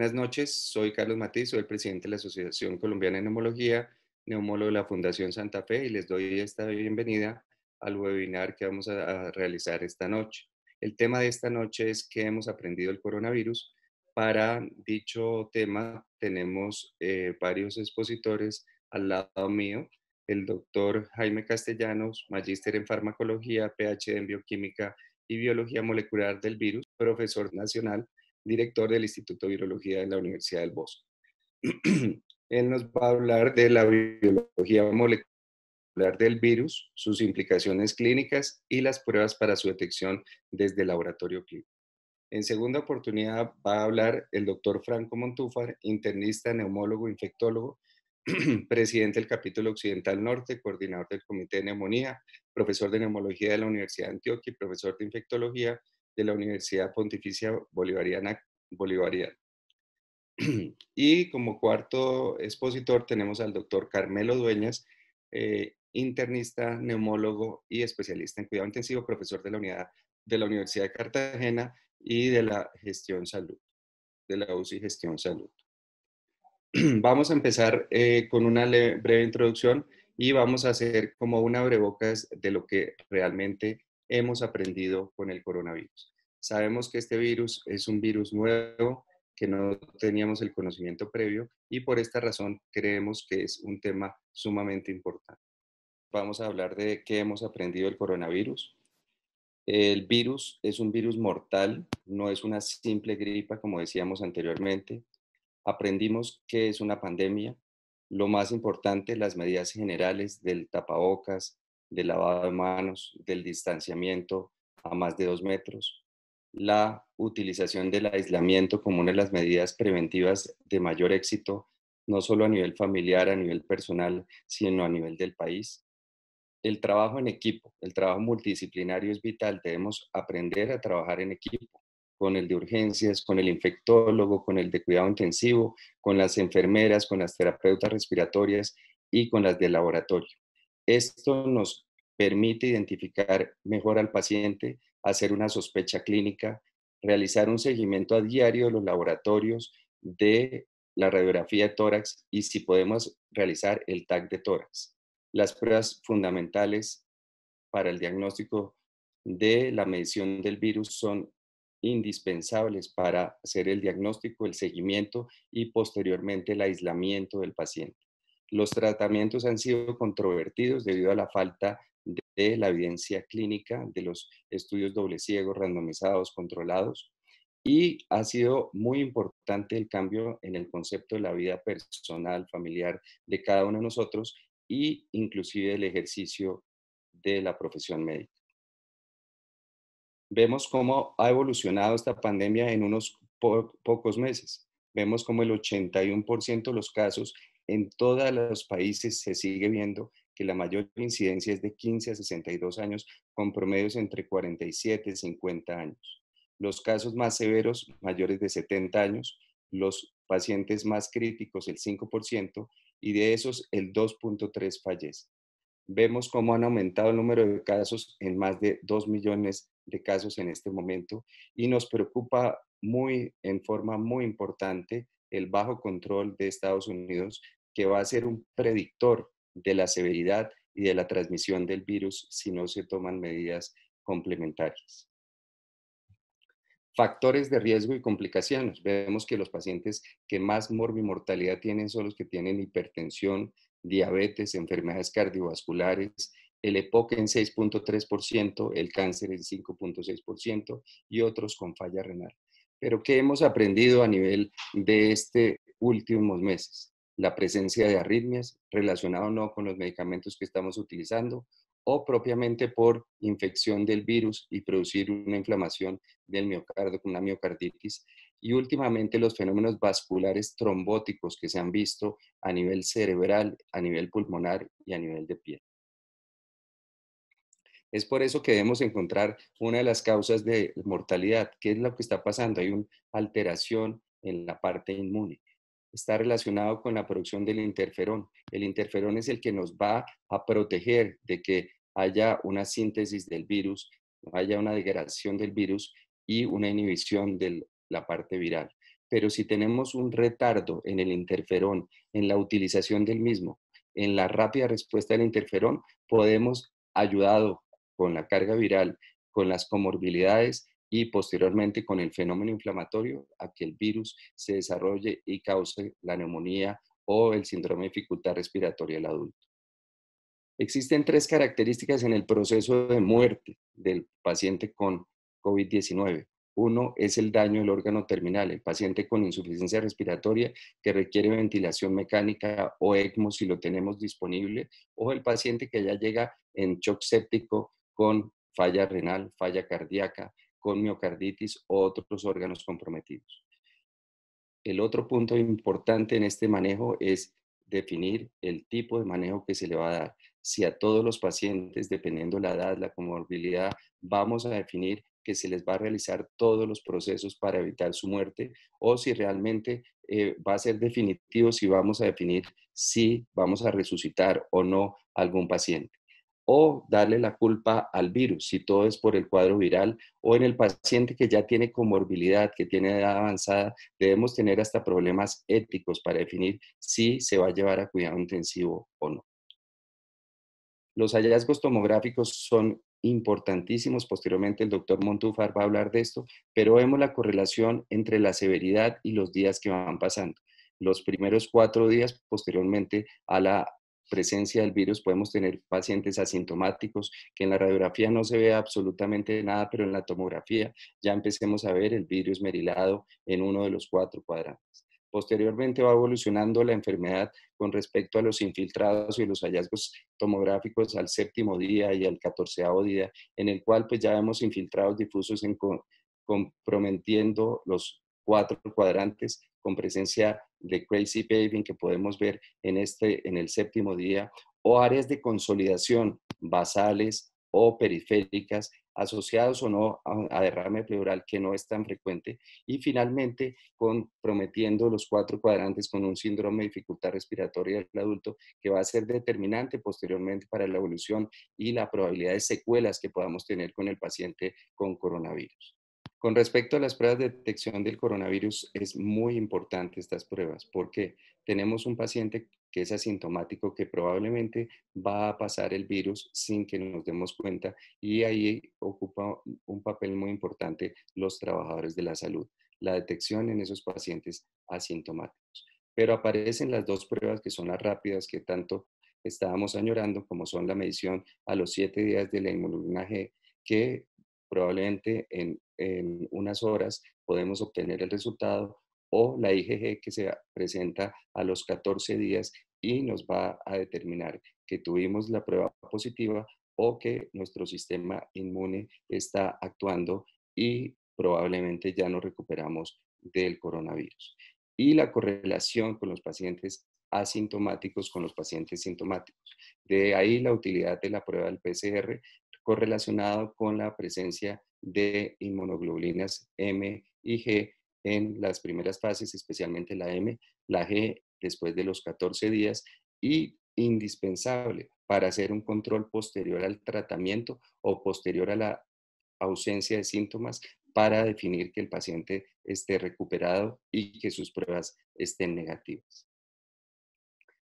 Buenas noches, soy Carlos Matiz, soy el presidente de la Asociación Colombiana de Neumología, neumólogo de la Fundación Santa Fe y les doy esta bienvenida al webinar que vamos a realizar esta noche. El tema de esta noche es qué hemos aprendido del coronavirus. Para dicho tema tenemos varios expositores al lado mío, el doctor Jaime Castellanos, magíster en farmacología, PhD en bioquímica y biología molecular del virus, profesor nacional, director del Instituto de Virología de la Universidad del Bosque. Él nos va a hablar de la biología molecular del virus, sus implicaciones clínicas y las pruebas para su detección desde el laboratorio clínico. En segunda oportunidad va a hablar el doctor Franco Montúfar, internista, neumólogo, infectólogo, presidente del capítulo Occidental Norte, coordinador del Comité de Neumonía, profesor de neumología de la Universidad de Antioquia y profesor de infectología de la Universidad Pontificia Bolivariana. Y como cuarto expositor tenemos al doctor Carmelo Dueñas, internista, neumólogo y especialista en cuidado intensivo, profesor de la unidad de la Universidad de Cartagena y de la gestión salud, de la UCI Gestión Salud. Vamos a empezar con una breve introducción y vamos a hacer como una abrebocas de lo que realmente hemos aprendido con el coronavirus. Sabemos que este virus es un virus nuevo, que no teníamos el conocimiento previo y por esta razón creemos que es un tema sumamente importante. Vamos a hablar de qué hemos aprendido del coronavirus. El virus es un virus mortal, no es una simple gripa como decíamos anteriormente. Aprendimos qué es una pandemia, lo más importante, las medidas generales del tapabocas, del lavado de manos, del distanciamiento a más de 2 metros, la utilización del aislamiento como una de las medidas preventivas de mayor éxito, no solo a nivel familiar, a nivel personal, sino a nivel del país. El trabajo en equipo, el trabajo multidisciplinario es vital. Debemos aprender a trabajar en equipo, con el de urgencias, con el infectólogo, con el de cuidado intensivo, con las enfermeras, con las terapeutas respiratorias y con las del laboratorio. Esto nos permite identificar mejor al paciente, hacer una sospecha clínica, realizar un seguimiento a diario de los laboratorios, de la radiografía de tórax y si podemos realizar el TAC de tórax. Las pruebas fundamentales para el diagnóstico de la medición del virus son indispensables para hacer el diagnóstico, el seguimiento y posteriormente el aislamiento del paciente. Los tratamientos han sido controvertidos debido a la falta de la evidencia clínica de los estudios doble ciegos, randomizados, controlados, y ha sido muy importante el cambio en el concepto de la vida personal, familiar de cada uno de nosotros y inclusive el ejercicio de la profesión médica. Vemos cómo ha evolucionado esta pandemia en unos pocos meses. Vemos cómo el 81% de los casos en todos los países se sigue viendo que la mayor incidencia es de 15 a 62 años, con promedios entre 47 y 50 años. Los casos más severos, mayores de 70 años, los pacientes más críticos, el 5%, y de esos el 2.3 fallece. Vemos cómo han aumentado el número de casos en más de 2 millones de casos en este momento y nos preocupa en forma muy importante el bajo control de Estados Unidos, que va a ser un predictor de la severidad y de la transmisión del virus si no se toman medidas complementarias. Factores de riesgo y complicaciones. Vemos que los pacientes que más morbimortalidad tienen son los que tienen hipertensión, diabetes, enfermedades cardiovasculares, el EPOC en 6.3%, el cáncer en 5.6% y otros con falla renal. Pero ¿qué hemos aprendido a nivel de estos últimos meses? La presencia de arritmias relacionado o no con los medicamentos que estamos utilizando o propiamente por infección del virus y producir una inflamación del miocardio con una miocarditis, y últimamente los fenómenos vasculares trombóticos que se han visto a nivel cerebral, a nivel pulmonar y a nivel de piel. Es por eso que debemos encontrar una de las causas de mortalidad. ¿Qué es lo que está pasando? Hay una alteración en la parte inmune. Está relacionado con la producción del interferón. El interferón es el que nos va a proteger de que haya una síntesis del virus, haya una degradación del virus y una inhibición de la parte viral. pero si tenemos un retardo en el interferón, en la utilización del mismo, en la rápida respuesta del interferón, podemos, ayudado con la carga viral, con las comorbilidades y posteriormente con el fenómeno inflamatorio, a que el virus se desarrolle y cause la neumonía o el síndrome de dificultad respiratoria del adulto. Existen tres características en el proceso de muerte del paciente con COVID-19. Uno es el daño del órgano terminal, el paciente con insuficiencia respiratoria que requiere ventilación mecánica o ECMO si lo tenemos disponible, o el paciente que ya llega en shock séptico con falla renal, falla cardíaca, con miocarditis o otros órganos comprometidos. El otro punto importante en este manejo es definir el tipo de manejo que se le va a dar. Si a todos los pacientes, dependiendo la edad, la comorbilidad, vamos a definir que se les va a realizar todos los procesos para evitar su muerte, o si realmente va a ser definitivo, si vamos a definir si vamos a resucitar o no a algún paciente, o darle la culpa al virus, si todo es por el cuadro viral, o en el paciente que ya tiene comorbilidad, que tiene edad avanzada, debemos tener hasta problemas éticos para definir si se va a llevar a cuidado intensivo o no. Los hallazgos tomográficos son importantísimos. Posteriormente el doctor Montúfar va a hablar de esto, pero vemos la correlación entre la severidad y los días que van pasando. Los primeros 4 días, posteriormente a la presencia del virus, podemos tener pacientes asintomáticos que en la radiografía no se ve absolutamente nada, pero en la tomografía ya empecemos a ver el virus merilado en uno de los 4 cuadrantes. Posteriormente va evolucionando la enfermedad con respecto a los infiltrados y los hallazgos tomográficos al 7.º día y al 14.º día, en el cual pues ya vemos infiltrados difusos comprometiendo los 4 cuadrantes con presencia de crazy paving que podemos ver en el 7.º día, o áreas de consolidación basales o periféricas asociados o no a derrame pleural que no es tan frecuente, y finalmente comprometiendo los 4 cuadrantes con un síndrome de dificultad respiratoria del adulto que va a ser determinante posteriormente para la evolución y la probabilidad de secuelas que podamos tener con el paciente con coronavirus. Con respecto a las pruebas de detección del coronavirus, es muy importante estas pruebas porque tenemos un paciente que es asintomático que probablemente va a pasar el virus sin que nos demos cuenta, y ahí ocupa un papel muy importante los trabajadores de la salud, la detección en esos pacientes asintomáticos. Pero aparecen las dos pruebas que son las rápidas que tanto estábamos añorando, como son la medición a los 7 días de la inmunoglobulina G, que probablemente en unas horas podemos obtener el resultado, o la IgG que se presenta a los 14 días y nos va a determinar que tuvimos la prueba positiva o que nuestro sistema inmune está actuando y probablemente ya nos recuperamos del coronavirus. Y la correlación con los pacientes asintomáticos con los pacientes sintomáticos. De ahí la utilidad de la prueba del PCR correlacionado con la presencia de inmunoglobulinas M y G en las primeras fases, especialmente la M, la G después de los 14 días, y indispensable para hacer un control posterior al tratamiento o posterior a la ausencia de síntomas para definir que el paciente esté recuperado y que sus pruebas estén negativas.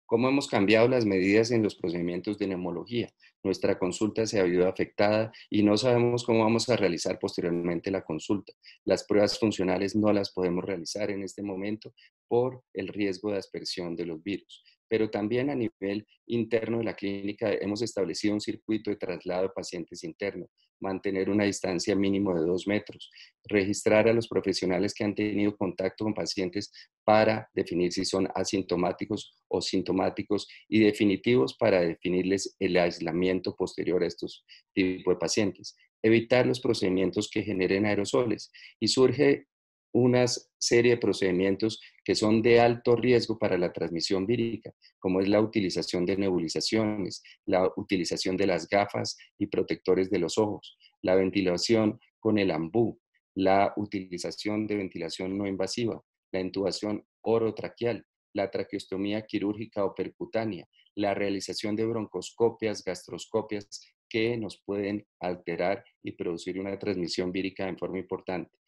¿Cómo hemos cambiado las medidas en los procedimientos de neumología? Nuestra consulta se ha visto afectada y no sabemos cómo vamos a realizar posteriormente la consulta. Las pruebas funcionales no las podemos realizar en este momento por el riesgo de aspersión de los virus. Pero también a nivel interno de la clínica hemos establecido un circuito de traslado de pacientes internos, mantener una distancia mínimo de 2 metros, registrar a los profesionales que han tenido contacto con pacientes para definir si son asintomáticos o sintomáticos, y definitivos para definirles el aislamiento posterior a estos tipos de pacientes. Evitar los procedimientos que generen aerosoles, y surge una serie de procedimientos que son de alto riesgo para la transmisión vírica, como es la utilización de nebulizaciones, la utilización de las gafas y protectores de los ojos, la ventilación con el ambú, la utilización de ventilación no invasiva, la intubación orotraqueal, la traqueostomía quirúrgica o percutánea, la realización de broncoscopias, gastroscopias que nos pueden alterar y producir una transmisión vírica en forma importante.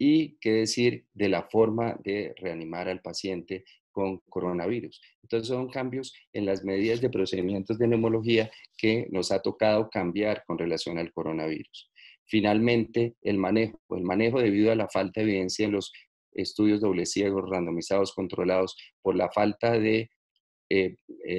Y qué decir de la forma de reanimar al paciente con coronavirus. Entonces son cambios en las medidas de procedimientos de neumología que nos ha tocado cambiar con relación al coronavirus. Finalmente, el manejo debido a la falta de evidencia en los estudios doble ciegos, randomizados, controlados, por la falta de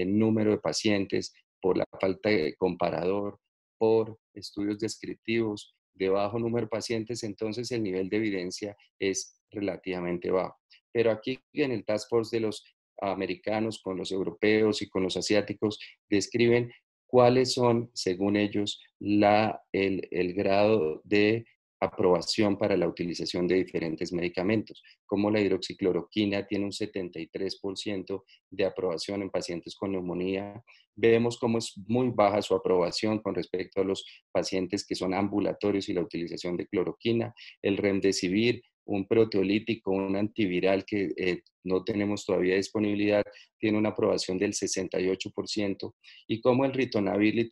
número de pacientes, por la falta de comparador, por estudios descriptivos de bajo número de pacientes, entonces el nivel de evidencia es relativamente bajo. Pero aquí en el Task Force de los americanos con los europeos y con los asiáticos describen cuáles son, según ellos, el grado de aprobación para la utilización de diferentes medicamentos, como la hidroxicloroquina tiene un 73% de aprobación en pacientes con neumonía. Vemos cómo es muy baja su aprobación con respecto a los pacientes que son ambulatorios y la utilización de cloroquina. El remdesivir, un proteolítico, un antiviral que no tenemos todavía disponibilidad, tiene una aprobación del 68%. Y como el ritonavir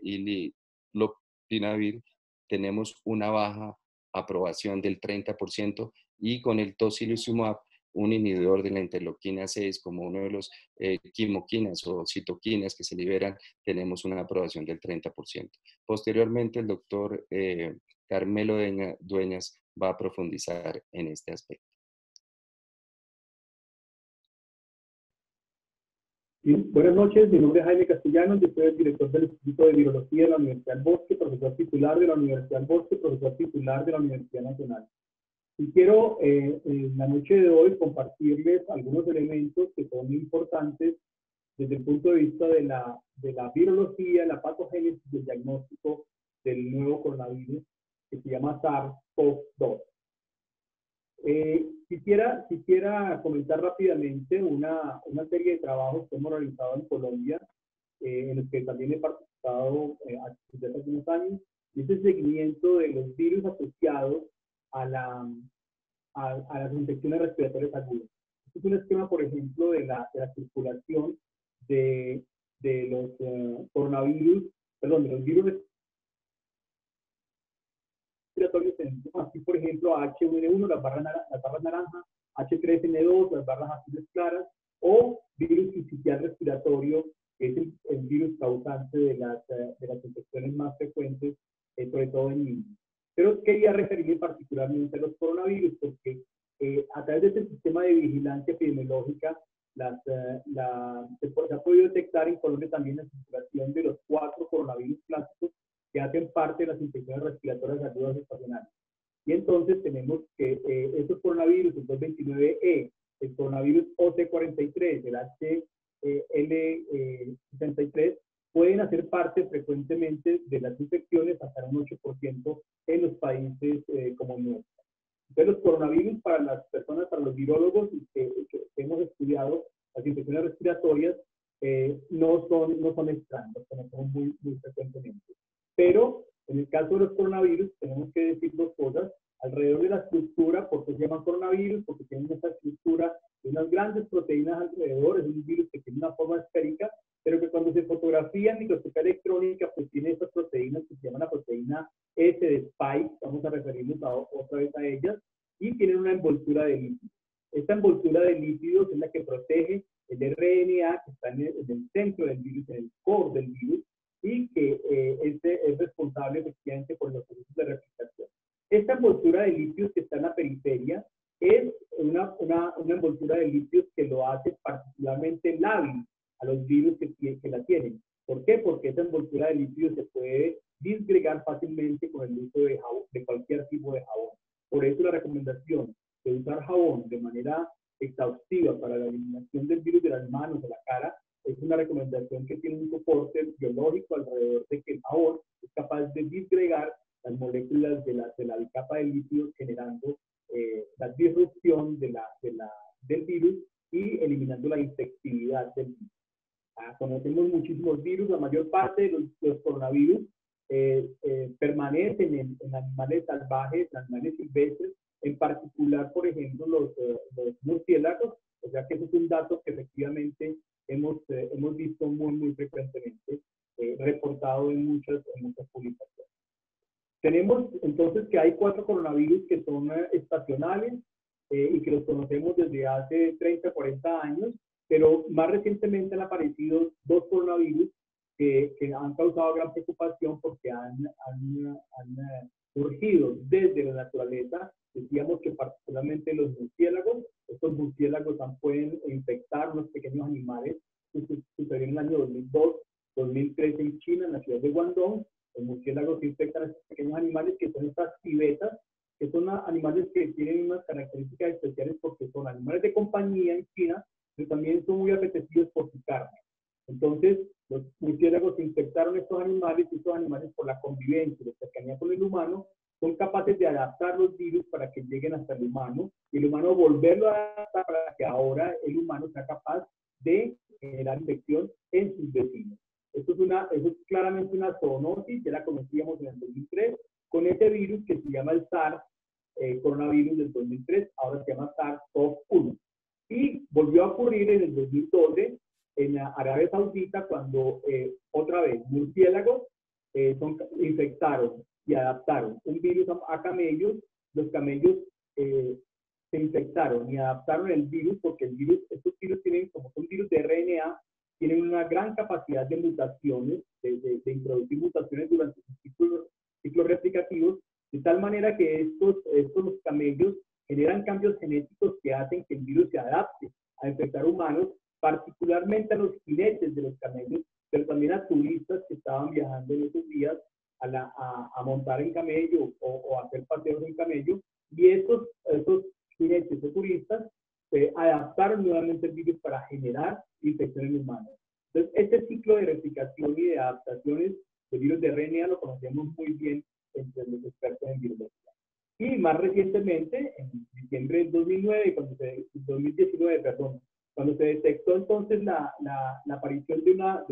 y lopinavir tenemos una baja aprobación del 30%, y con el tocilizumab, un inhibidor de la interleuquina 6 como uno de los quimoquinas o citoquinas que se liberan, tenemos una aprobación del 30%. Posteriormente, el doctor Carmelo Dueñas va a profundizar en este aspecto. Sí, buenas noches, mi nombre es Jaime Castellanos, yo soy el director del Instituto de Virología de la Universidad del Bosque, profesor titular de la Universidad del Bosque, profesor titular de la Universidad Nacional. Y quiero en la noche de hoy compartirles algunos elementos que son importantes desde el punto de vista de la virología, la patogénesis del diagnóstico del nuevo coronavirus que se llama SARS-CoV-2. Quisiera comentar rápidamente una serie de trabajos que hemos realizado en Colombia, en los que también he participado desde hace algunos años, y es el seguimiento de los virus asociados a las infecciones respiratorias agudas. Este es un esquema, por ejemplo, de la circulación de los coronavirus, perdón, de los virus respiratorios. Aquí, por ejemplo, H1N1, las barras naranjas, H3N2, las barras azules claras, o virus sincitial respiratorio, que es el virus causante de las infecciones más frecuentes, sobre todo en niños. Pero quería referirme particularmente a los coronavirus, porque a través de este sistema de vigilancia epidemiológica se ha podido detectar en Colombia también la circulación de los 4 coronavirus clásicos que hacen parte de las infecciones respiratorias agudas estacionales. Y entonces tenemos que estos coronavirus, el 229E, el coronavirus OC43, el HL63, pueden hacer parte frecuentemente de las infecciones hasta un 8% en los países como el nuestro. Entonces, los coronavirus para las personas, para los virólogos que hemos estudiado las infecciones respiratorias, no son extraños, los conocemos muy frecuentemente. Pero en el caso de los coronavirus tenemos que decir dos cosas. Alrededor de la estructura, porque se llaman coronavirus, porque tienen esta estructura de unas grandes proteínas alrededor, es un virus que tiene una forma esférica, pero que cuando se fotografía en microscopía electrónica, pues tiene estas proteínas que se llaman la proteína S de Spike, vamos a referirnos otra vez a ellas, y tienen una envoltura de lípidos. Esta envoltura de lípidos es la que protege el RNA que está en el centro del virus, en el core del virus, y que es responsable efectivamente por los procesos de replicación. Esta envoltura de lípidos que está en la periferia es una envoltura de lípidos que lo hace particularmente lábil a los virus que la tienen. ¿Por qué? Porque esa envoltura de lípidos se puede disgregar fácilmente con el uso de jabón, de cualquier tipo de jabón. Por eso la recomendación de usar jabón de manera exhaustiva para la eliminación del virus de las manos, de la cara, es una recomendación que tiene un soporte biológico alrededor de que el jabón es capaz de disgregar las moléculas de la bicapa de lípidos, generando la disrupción del virus y eliminando la infectividad del virus. Conocemos muchísimos virus, la mayor parte de los coronavirus permanecen en animales salvajes, en animales silvestres, en particular, por ejemplo, los murciélagos, o sea que eso es un dato que efectivamente hemos visto muy frecuentemente, reportado en muchas publicaciones. Tenemos entonces que hay 4 coronavirus que son estacionales y que los conocemos desde hace 30, 40 años, pero más recientemente han aparecido 2 coronavirus que han causado gran preocupación porque han surgido desde la naturaleza. Decíamos que particularmente los murciélagos, estos murciélagos pueden infectar unos pequeños animales. Esto sucedió en el año 2002, 2013 en China, en la ciudad de Guangdong. Los murciélagos infectan a estos pequeños animales que son estas civetas, que son animales que tienen unas características especiales porque son animales de compañía en China, pero también son muy apetecidos por su carne. Entonces, los murciélagos infectaron estos animales y estos animales, por la convivencia y la cercanía con el humano, son capaces de adaptar los virus para que lleguen hasta el humano y el humano volverlo a adaptar para que ahora el humano sea capaz de generar infección en sus vecinos. Eso es claramente una zoonosis, ya la conocíamos en el 2003, con ese virus que se llama el SARS, coronavirus del 2003, ahora se llama SARS-CoV-1. Y volvió a ocurrir en el 2012 en Arabia Saudita cuando otra vez murciélagos infectaron y adaptaron un virus a camellos. Los camellos se infectaron y adaptaron el virus porque estos virus tienen, como son virus de RNA, tienen una gran capacidad de mutaciones, de introducir mutaciones durante sus ciclos replicativos, de tal manera que estos camellos generan cambios genéticos que hacen que el virus se adapte a infectar humanos, particularmente a los jinetes de los camellos, pero también a turistas que estaban viajando en esos días a montar en camello o a hacer paseos en camello, y esos jinetes o turistas adaptaron nuevamente el virus para generar infecciones humanas. Entonces, este ciclo de replicación y de adaptaciones de virus de RNA lo conocemos muy bien entre los expertos en virología. Y más recientemente, en diciembre del 2009, 2019, perdón, cuando se detectó entonces la aparición de una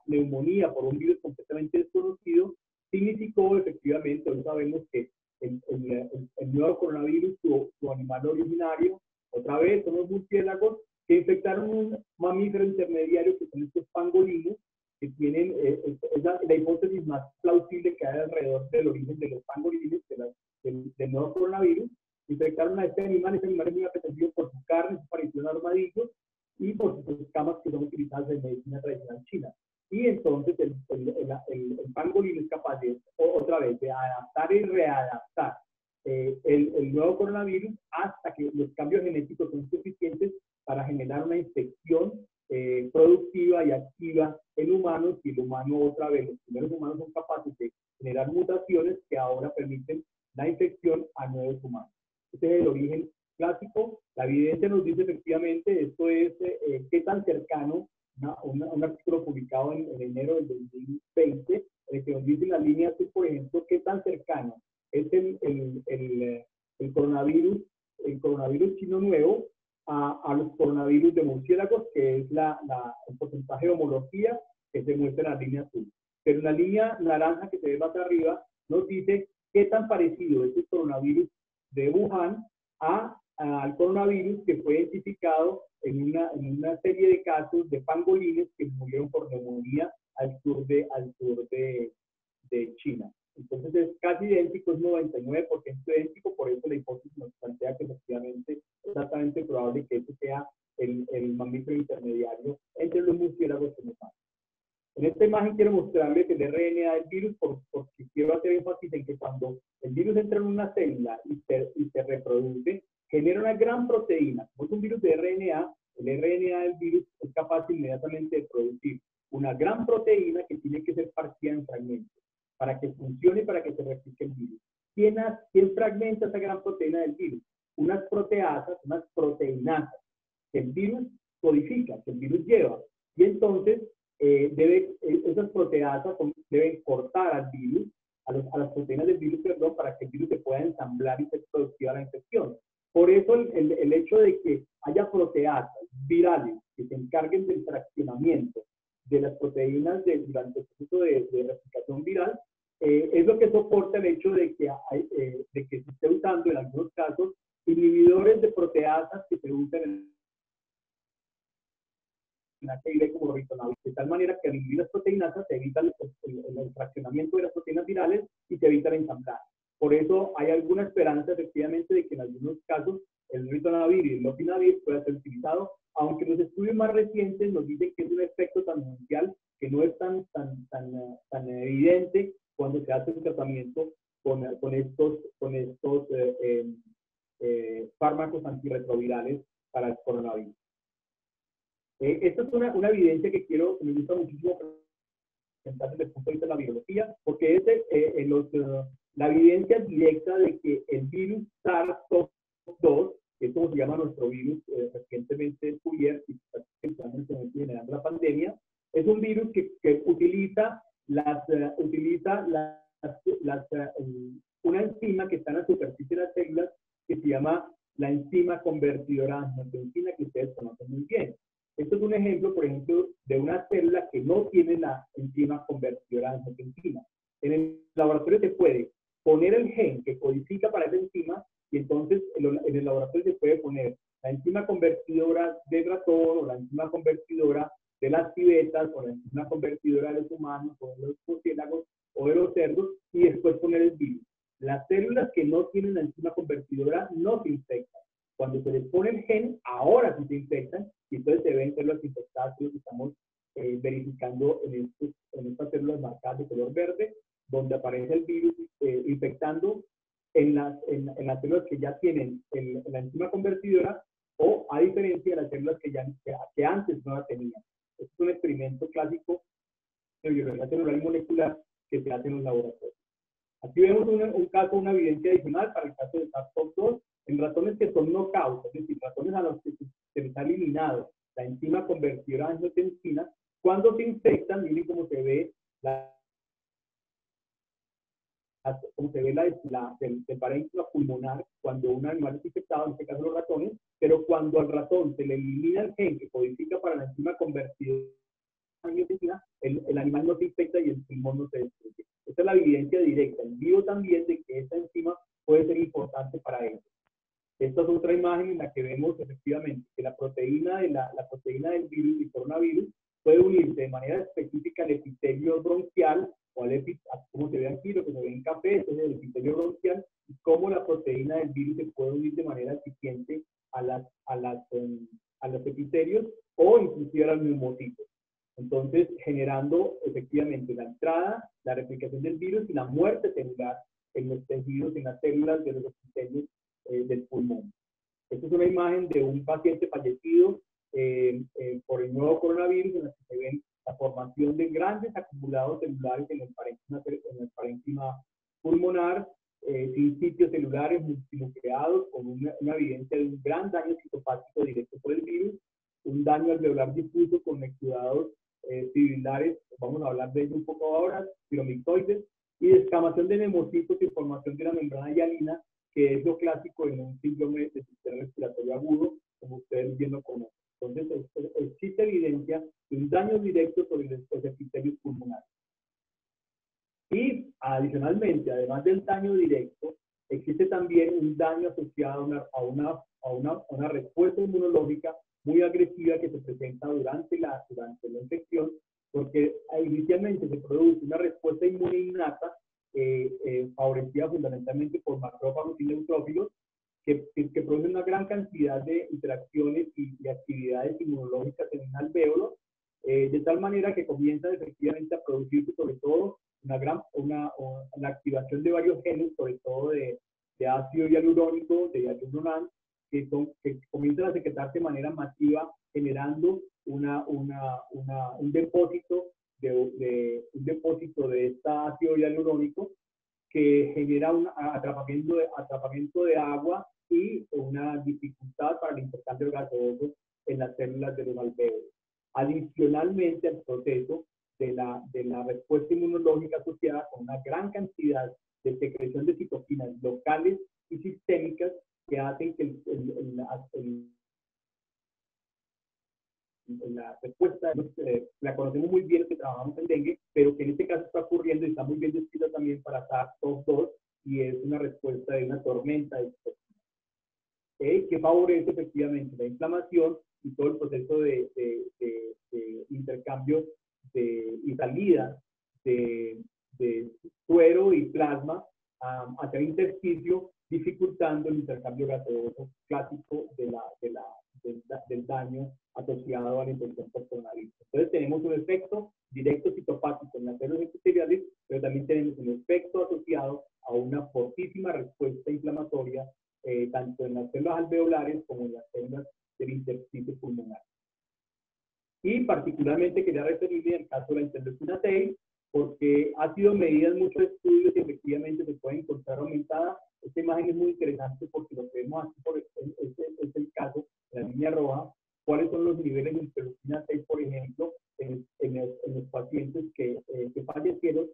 neumonía por un virus completamente desconocido, significó efectivamente, hoy sabemos que el nuevo coronavirus, su animal originario, otra vez son los murciélagos que infectaron un mamífero intermediario que son estos pangolinos, que tienen, es la hipótesis más plausible que hay alrededor del origen de los pangolines, del nuevo coronavirus. Infectaron a este animal es muy apetecido por su carne, su parecido a armadillos y por sus escamas que son utilizadas en medicina tradicional china. Y entonces el pangolín es capaz de, otra vez, de adaptar y readaptar el nuevo coronavirus hasta que los cambios genéticos son suficientes para generar una infección productiva y activa en humanos, y el humano otra vez, los primeros humanos son capaces de generar mutaciones que ahora permiten la infección a nuevos humanos. Este es el origen clásico. La evidencia nos dice efectivamente, esto es qué tan cercano, un artículo publicado en enero del 2020, en el que nos dice la línea azul, por ejemplo, qué tan cercano es el coronavirus chino nuevo a los coronavirus de murciélagos, que es el porcentaje de homología que se muestra en la línea azul. Pero en la línea naranja que se ve más arriba nos dice qué tan parecido es el coronavirus de Wuhan al coronavirus que fue identificado en una serie de casos de pangolines que murieron por neumonía al sur de China. Entonces es casi idéntico, es 99% idéntico, por eso la hipótesis nos plantea que efectivamente es exactamente probable que ese sea el mamífero intermediario entre los murciélagos y los humanos. En esta imagen quiero mostrarles el RNA del virus porque quiero hacer énfasis en que cuando el virus entra en una célula y se reproduce, genera una gran proteína. Como es un virus de RNA, el RNA del virus es capaz inmediatamente de producir una gran proteína que tiene que ser partida en fragmentos para que funcione y para que se replique el virus. ¿Quién fragmenta esa gran proteína del virus? Unas proteasas, unas proteinasas que el virus codifica, que el virus lleva. Y entonces esas proteasas deben cortar al virus, a las proteínas del virus, perdón, para que el virus se pueda ensamblar y ser productiva la infección. Por eso el hecho de que haya proteasas virales que se encarguen del fraccionamiento de las proteínas durante el proceso de replicación viral, es lo que soporta el hecho de que se esté usando en algunos casos inhibidores de proteasas que se usan en HIV como ritonavir, de tal manera que al inhibir las proteinasas se evita el fraccionamiento de las proteínas virales y se evita el ensamblaje. Por eso hay alguna esperanza efectivamente de que en algunos casos el ritonavir y el lopinavir pueda ser utilizado, aunque los estudios más recientes nos dicen que es un efecto tangencial que no es tan evidente cuando se hace un tratamiento con estos fármacos antirretrovirales para el coronavirus. Esta es una evidencia que me gusta muchísimo presentar desde el punto de vista de la biología, porque es la evidencia directa de que el virus SARS-CoV-2, que es como se llama nuestro virus recientemente descubierto y está generando la pandemia, es un virus que utiliza una enzima que está en la superficie de las células que se llama la enzima convertidora de angiotensina, que ustedes conocen muy bien. Esto es un ejemplo, por ejemplo, de una célula que no tiene la enzima convertidora de angiotensina. En el laboratorio se puede poner el gen que codifica para esa enzima y entonces en el laboratorio se puede poner la enzima convertidora del ratón o la enzima convertidora de las civetas o la enzima convertidora de los humanos o de los murciélagos o de los cerdos y después poner el virus. Las células que no tienen la enzima convertidora no se infectan. Cuando se les pone el gen, ahora sí se infectan y entonces se ven células infectadas, que estamos verificando en estas células marcadas de color verde, donde aparece el virus infectando en las células que ya tienen la enzima convertidora o a diferencia de las células que antes no la tenían. Este es un experimento clásico de biología celular y molecular que se hace en los laboratorios. Aquí vemos un caso, una evidencia adicional para el caso de SARS-CoV-2 en ratones que son knockout, es decir, ratones a los que se les ha eliminado la enzima convertidora de angiotensina. Cuando se infectan, miren cómo se ve el parénquima pulmonar cuando un animal es infectado, en este caso los ratones, pero cuando al ratón se le elimina el gen que codifica para la enzima convertidora de angiotensina, el animal no se infecta y el pulmón no se destruye. Esta es la evidencia directa, en vivo también, de que esta enzima puede ser importante para ellos. Esta es otra imagen en la que vemos efectivamente que la proteína del virus y coronavirus puede unirse de manera específica al epitelio bronquial o como se ve aquí, lo que se ve en café, este es el epitelio bronquial, y cómo la proteína del virus se puede unir de manera eficiente a los epitelios o inclusive a los neumocitos. Entonces, generando efectivamente la entrada, la replicación del virus y la muerte celular en los tejidos, en las células de los epitelios del pulmón. Esta es una imagen de un paciente fallecido por el nuevo coronavirus, en la que se ven la formación de grandes acumulados celulares en el parénquima pulmonar, sin sitios celulares multinucleados, con una evidencia de un gran daño citopático directo por el virus, un daño alveolar difuso con exudados fibrilares, vamos a hablar de ello un poco ahora, piromictoides, y descamación de neumocitos y formación de la membrana hialina, que es lo clásico en un síndrome de sistema respiratorio agudo, como ustedes bien lo conocen. Entonces, existe evidencia de un daño directo sobre los epitelios pulmonares. Y adicionalmente, además del daño directo, existe también un daño asociado a una respuesta inmunológica muy agresiva que se presenta durante la infección, porque inicialmente se produce una respuesta inmune innata favorecida fundamentalmente por macrófagos y neutrófilos, que producen una gran cantidad de interacciones y actividades inmunológicas en el alvéolo, de tal manera que comienzan efectivamente a producirse sobre todo la activación de varios genes, sobre todo de ácido hialurónico, de hialuronal, que comienzan a secretarse de manera masiva, generando un depósito de este ácido hialurónico que genera un atrapamiento de agua y una dificultad para el intercambio gaseoso en las células de los alvéolos. Adicionalmente al proceso de la respuesta inmunológica asociada con una gran cantidad de secreción de citoquinas locales y sistémicas que hacen que la respuesta, la conocemos muy bien, que trabajamos en dengue, pero que en este caso está ocurriendo y está muy bien descrita también para SARS-CoV-2 y es una respuesta de una tormenta de citoquinas, que favorece efectivamente la inflamación y todo el proceso de intercambio y salida de suero y plasma hacia el intersticio, dificultando el intercambio gaseoso clásico del daño asociado a la infección por coronavirus. Entonces tenemos un efecto directo citopático en las células epiteliales, pero también tenemos un efecto asociado a una fortísima respuesta inflamatoria, tanto en las células alveolares como en las células del intersticio pulmonar. Y particularmente quería referirme al caso de la interleucina 6, porque ha sido medida en muchos estudios y efectivamente se puede encontrar aumentada. Esta imagen es muy interesante porque lo que vemos aquí es el caso de la línea roja. ¿Cuáles son los niveles de interleucina 6, por ejemplo, en los pacientes que fallecieron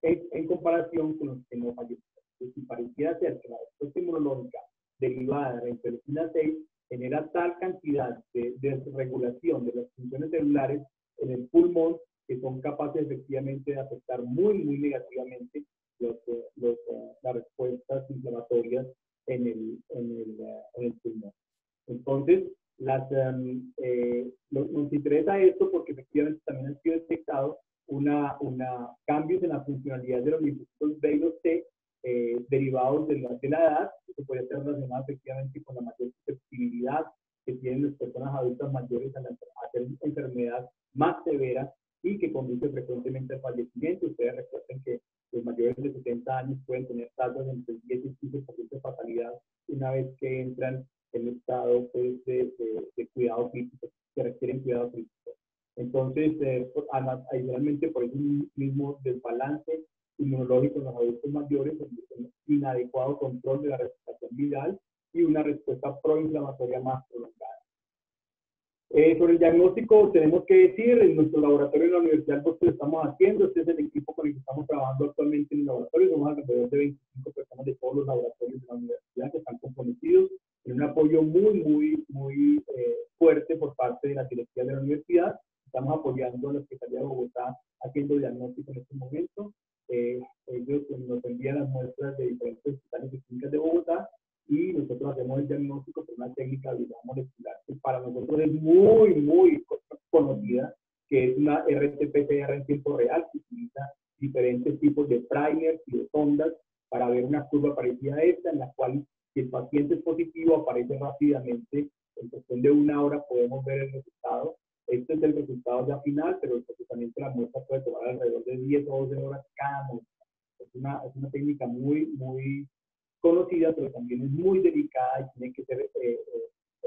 en comparación con los que no fallecieron? Si pareciera ser que la respuesta inmunológica derivada de la interleucina 6 genera tal cantidad de desregulación de las funciones celulares en el pulmón que son capaces efectivamente de afectar muy negativamente las respuestas inflamatorias en el pulmón. Entonces, nos interesa esto porque efectivamente también han sido detectados cambios en la funcionalidad de los linfocitos B y los T derivados de la edad, que puede ser relacionado efectivamente con la mayor susceptibilidad que tienen las personas adultas mayores a hacer enfermedad más severa y que conduce frecuentemente al fallecimiento. Ustedes recuerden que los mayores de 70 años pueden tener tasas entre 10 y 15% de fatalidad una vez que entran en estado pues, de cuidado crítico, que requieren cuidado crítico. Entonces, adicionalmente, por eso mismo desbalance inmunológico en los adultos mayores, un inadecuado control de la respiración viral y una respuesta proinflamatoria más prolongada. Sobre el diagnóstico tenemos que decir, en nuestro laboratorio en la Universidad del Bosque lo estamos haciendo. Este es el equipo con el que estamos trabajando actualmente en el laboratorio. Somos alrededor de 25 personas de todos los laboratorios de la universidad que están comprometidos en un apoyo muy fuerte por parte de la directiva de la universidad. Estamos apoyando a la Secretaría de Bogotá haciendo diagnóstico en este momento. Ellos nos envían las muestras de diferentes hospitales y clínicas de Bogotá y nosotros hacemos el diagnóstico por una técnica de molecular que para nosotros es muy conocida, que es una RT-PCR en tiempo real, que utiliza diferentes tipos de primers y de sondas para ver una curva parecida a esta, en la cual si el paciente es positivo aparece rápidamente, en cuestión de una hora podemos ver el resultado. Este es el resultado ya final, pero el procesamiento de la muestra puede tomar alrededor de 10 o 12 horas cada muestra. Es una técnica muy conocida, pero también es muy delicada y tiene que ser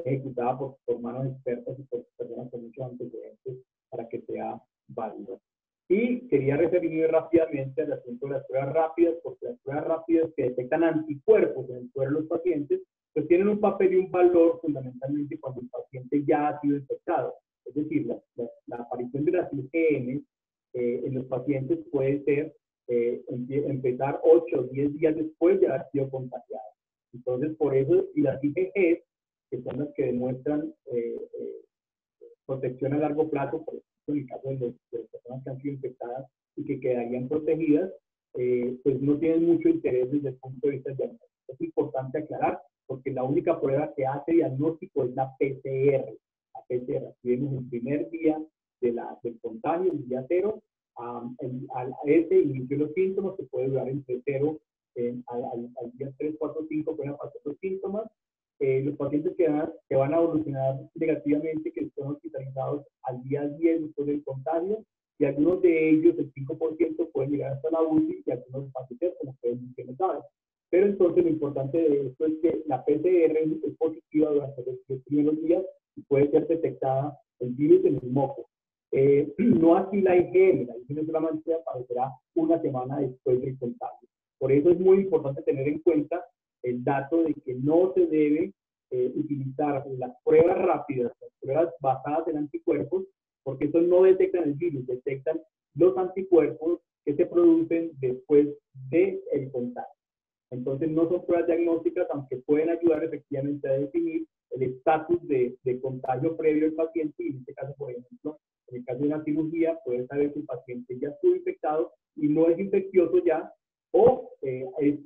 ejecutada por manos expertas y por personas con muchos antecedentes para que sea válido. Y quería referirme rápidamente al asunto de las pruebas rápidas, porque las pruebas rápidas que detectan anticuerpos en el suero de los pacientes, pues tienen un papel y un valor fundamentalmente cuando el paciente ya ha sido infectado. Es decir, la aparición de las IgM en los pacientes puede ser empezar 8 o 10 días después de haber sido contagiado. Entonces, por eso, y las IgG, que son las que demuestran protección a largo plazo, por ejemplo, en el caso de las personas que han sido infectadas y que quedarían protegidas, pues no tienen mucho interés desde el punto de vista diagnóstico. Es importante aclarar, porque la única prueba que hace diagnóstico es la PCR. La PCR, si vemos el primer día del contagio, el día 0, al ese inicio de los síntomas, se puede durar entre 0 al día 3, 4, 5 pueden aparecer los síntomas. Los pacientes que van a evolucionar negativamente, que son hospitalizados al día 10 después del contagio, y algunos de ellos, el 5%, pueden llegar hasta la UCI y algunos pacientes, como ustedes no saben. Pero entonces lo importante de esto es que la PCR es positiva durante los primeros días y puede ser detectada el virus en el moco. No así la IgM solamente aparecerá una semana después del contagio. Por eso es muy importante tener en cuenta el dato de que no se debe utilizar las pruebas rápidas, las pruebas basadas en anticuerpos, porque eso no detectan el virus, detectan los anticuerpos que se producen después del contagio. Entonces no son pruebas diagnósticas, aunque pueden ayudar efectivamente a definir el estatus de contagio previo del paciente, y en este caso, por ejemplo, en el caso de una cirugía, puede saber si el paciente ya estuvo infectado y no es infeccioso ya, o es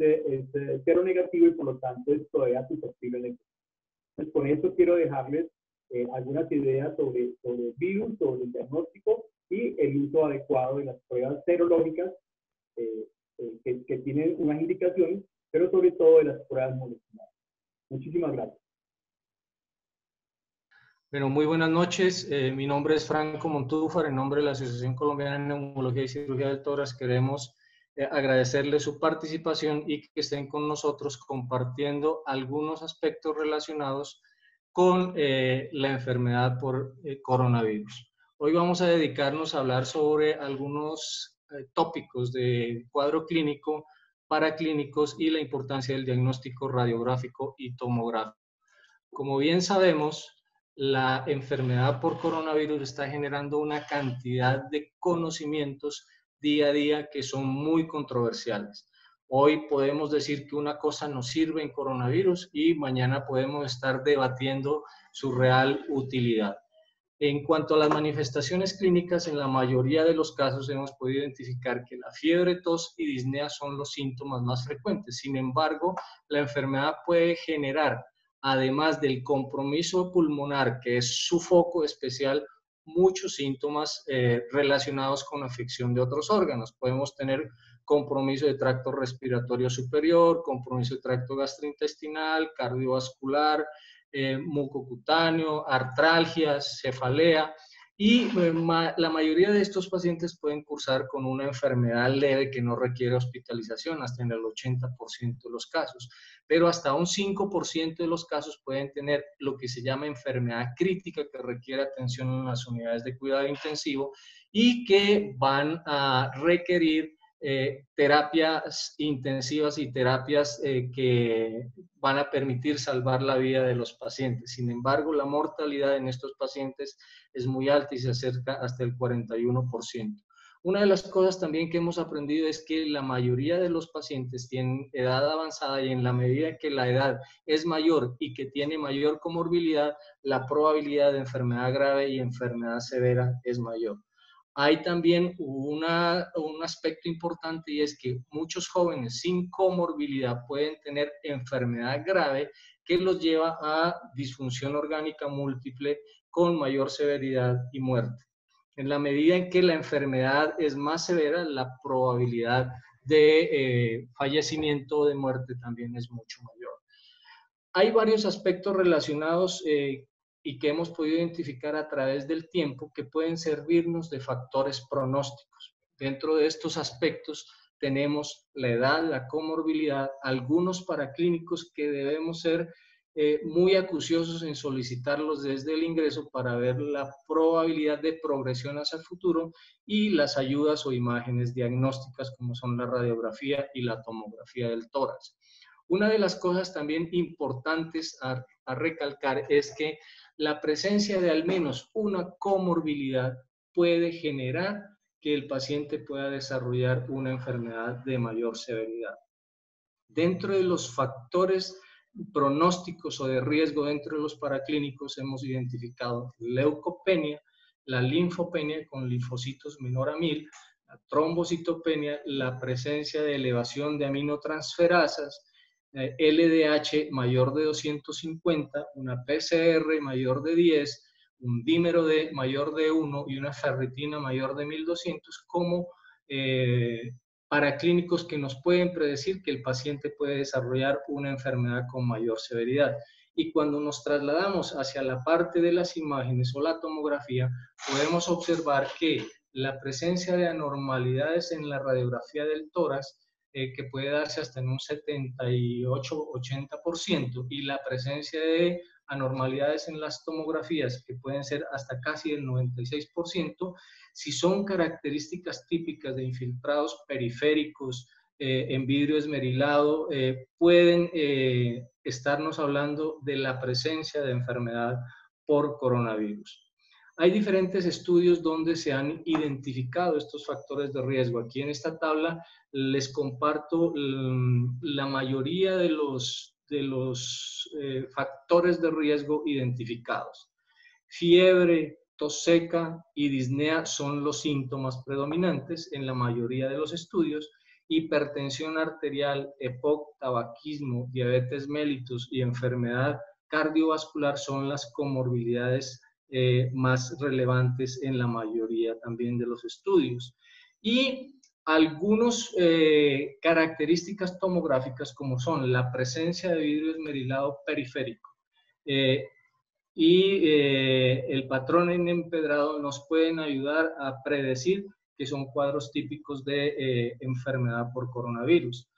cero negativo y por lo tanto es todavía susceptible de infección. Entonces, con esto quiero dejarles algunas ideas sobre el virus, sobre el diagnóstico y el uso adecuado de las pruebas serológicas que tienen unas indicaciones, pero sobre todo de las pruebas moleculares. Muchísimas gracias. Bueno, muy buenas noches. Mi nombre es Franco Montúfar. En nombre de la Asociación Colombiana de Neumología y Cirugía del Tórax queremos agradecerle su participación y que estén con nosotros compartiendo algunos aspectos relacionados con la enfermedad por coronavirus. Hoy vamos a dedicarnos a hablar sobre algunos tópicos de cuadro clínico, paraclínicos y la importancia del diagnóstico radiográfico y tomográfico. Como bien sabemos, la enfermedad por coronavirus está generando una cantidad de conocimientos día a día que son muy controversiales. Hoy podemos decir que una cosa nos sirve en coronavirus y mañana podemos estar debatiendo su real utilidad. En cuanto a las manifestaciones clínicas, en la mayoría de los casos hemos podido identificar que la fiebre, tos y disnea son los síntomas más frecuentes. Sin embargo, la enfermedad puede generar, además del compromiso pulmonar, que es su foco especial, muchos síntomas relacionados con afección de otros órganos. Podemos tener compromiso de tracto respiratorio superior, compromiso de tracto gastrointestinal, cardiovascular, mucocutáneo, artralgias, cefalea, y la mayoría de estos pacientes pueden cursar con una enfermedad leve que no requiere hospitalización, hasta en el 80% de los casos, pero hasta un 5% de los casos pueden tener lo que se llama enfermedad crítica, que requiere atención en las unidades de cuidado intensivo y que van a requerir terapias intensivas y terapias que van a permitir salvar la vida de los pacientes. Sin embargo, la mortalidad en estos pacientes es muy alta y se acerca hasta el 41%. Una de las cosas también que hemos aprendido es que la mayoría de los pacientes tienen edad avanzada y en la medida que la edad es mayor y que tiene mayor comorbilidad, la probabilidad de enfermedad grave y enfermedad severa es mayor. Hay también un aspecto importante y es que muchos jóvenes sin comorbilidad pueden tener enfermedad grave que los lleva a disfunción orgánica múltiple con mayor severidad y muerte. En la medida en que la enfermedad es más severa, la probabilidad de fallecimiento o de muerte también es mucho mayor. Hay varios aspectos relacionados y que hemos podido identificar a través del tiempo que pueden servirnos de factores pronósticos. Dentro de estos aspectos tenemos la edad, la comorbilidad, algunos paraclínicos que debemos ser muy acuciosos en solicitarlos desde el ingreso para ver la probabilidad de progresión hacia el futuro y las ayudas o imágenes diagnósticas como son la radiografía y la tomografía del tórax. Una de las cosas también importantes a recalcar es que la presencia de al menos una comorbilidad puede generar que el paciente pueda desarrollar una enfermedad de mayor severidad. Dentro de los factores pronósticos o de riesgo dentro de los paraclínicos hemos identificado leucopenia, la linfopenia con linfocitos menor a 1000, la trombocitopenia, la presencia de elevación de aminotransferasas, LDH mayor de 250, una PCR mayor de 10, un dímero D mayor de 1 y una ferritina mayor de 1200 como paraclínicos que nos pueden predecir que el paciente puede desarrollar una enfermedad con mayor severidad. Y cuando nos trasladamos hacia la parte de las imágenes o la tomografía, podemos observar que la presencia de anormalidades en la radiografía del tórax que puede darse hasta en un 78-80%, y la presencia de anormalidades en las tomografías que pueden ser hasta casi el 96%, si son características típicas de infiltrados periféricos en vidrio esmerilado, pueden estarnos hablando de la presencia de enfermedad por coronavirus. Hay diferentes estudios donde se han identificado estos factores de riesgo. Aquí en esta tabla les comparto la mayoría de los factores de riesgo identificados. Fiebre, tos seca y disnea son los síntomas predominantes en la mayoría de los estudios. Hipertensión arterial, EPOC, tabaquismo, diabetes mellitus y enfermedad cardiovascular son las comorbilidades más relevantes en la mayoría también de los estudios. Y algunas características tomográficas como son la presencia de vidrio esmerilado periférico y el patrón en empedrado nos pueden ayudar a predecir que son cuadros típicos de enfermedad por coronavirus.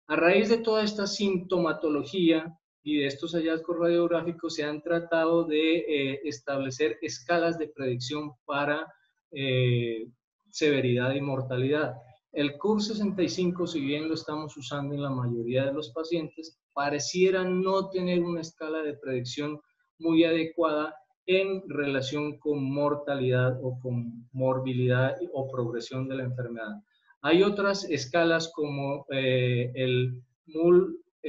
A raíz de toda esta sintomatología y de estos hallazgos radiográficos se han tratado de establecer escalas de predicción para severidad y mortalidad. El CUR-65, si bien lo estamos usando en la mayoría de los pacientes, pareciera no tener una escala de predicción muy adecuada en relación con mortalidad o con morbilidad o progresión de la enfermedad. Hay otras escalas como el MUL-BSTA,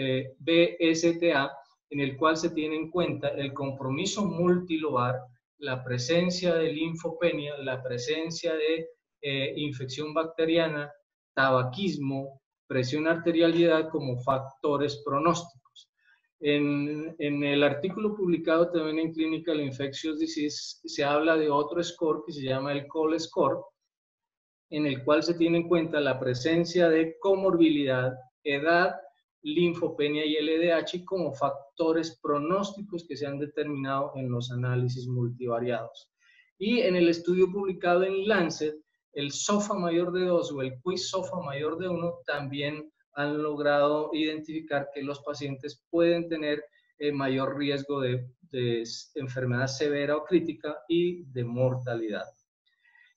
en el cual se tiene en cuenta el compromiso multilobar, la presencia de linfopenia, la presencia de infección bacteriana, tabaquismo, presión arterial y edad como factores pronósticos. En el artículo publicado también en Clinical Infectious Disease se habla de otro score que se llama el COL score, en el cual se tiene en cuenta la presencia de comorbilidad, edad, linfopenia y LDH como factores pronósticos que se han determinado en los análisis multivariados. Y en el estudio publicado en Lancet, el SOFA mayor de 2 o el quiz SOFA mayor de 1 también han logrado identificar que los pacientes pueden tener mayor riesgo de enfermedad severa o crítica y de mortalidad.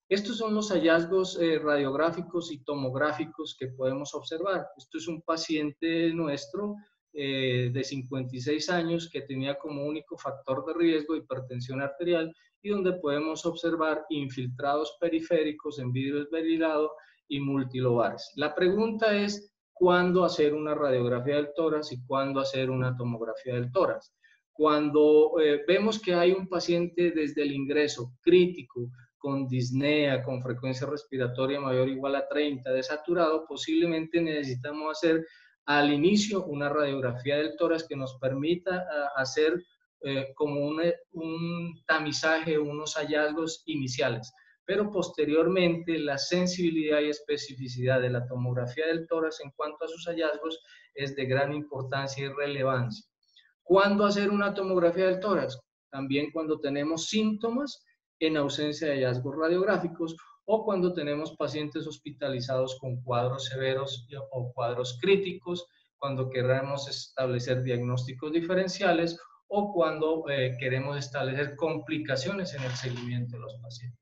Estos son los hallazgos radiográficos y tomográficos que podemos observar. Esto es un paciente nuestro de 56 años que tenía como único factor de riesgo hipertensión arterial y donde podemos observar infiltrados periféricos en vidrio esmerilado y multilobares. La pregunta es, ¿cuándo hacer una radiografía del tórax y cuándo hacer una tomografía del tórax? Cuando vemos que hay un paciente desde el ingreso crítico, con disnea, con frecuencia respiratoria mayor o igual a 30, desaturado, posiblemente necesitamos hacer al inicio una radiografía del tórax que nos permita hacer como un tamizaje, unos hallazgos iniciales. Pero posteriormente la sensibilidad y especificidad de la tomografía del tórax en cuanto a sus hallazgos es de gran importancia y relevancia. ¿Cuándo hacer una tomografía del tórax? También cuando tenemos síntomas en ausencia de hallazgos radiográficos o cuando tenemos pacientes hospitalizados con cuadros severos o cuadros críticos, cuando queremos establecer diagnósticos diferenciales o cuando queremos establecer complicaciones en el seguimiento de los pacientes.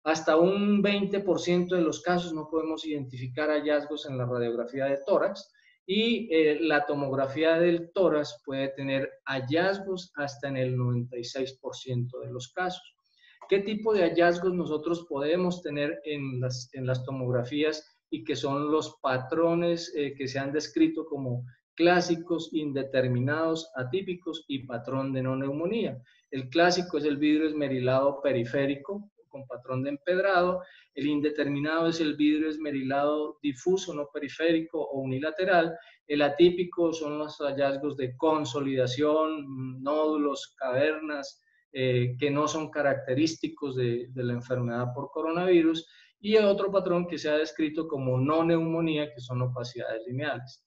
Hasta un 20% de los casos no podemos identificar hallazgos en la radiografía de tórax y la tomografía del tórax puede tener hallazgos hasta en el 96% de los casos. ¿Qué tipo de hallazgos nosotros podemos tener en las tomografías y que son los patrones que se han descrito como clásicos, indeterminados, atípicos y patrón de no neumonía? El clásico es el vidrio esmerilado periférico con patrón de empedrado, el indeterminado es el vidrio esmerilado difuso, no periférico o unilateral, el atípico son los hallazgos de consolidación, nódulos, cavernas, que no son característicos de la enfermedad por coronavirus, y el otro patrón que se ha descrito como no neumonía, que son opacidades lineales.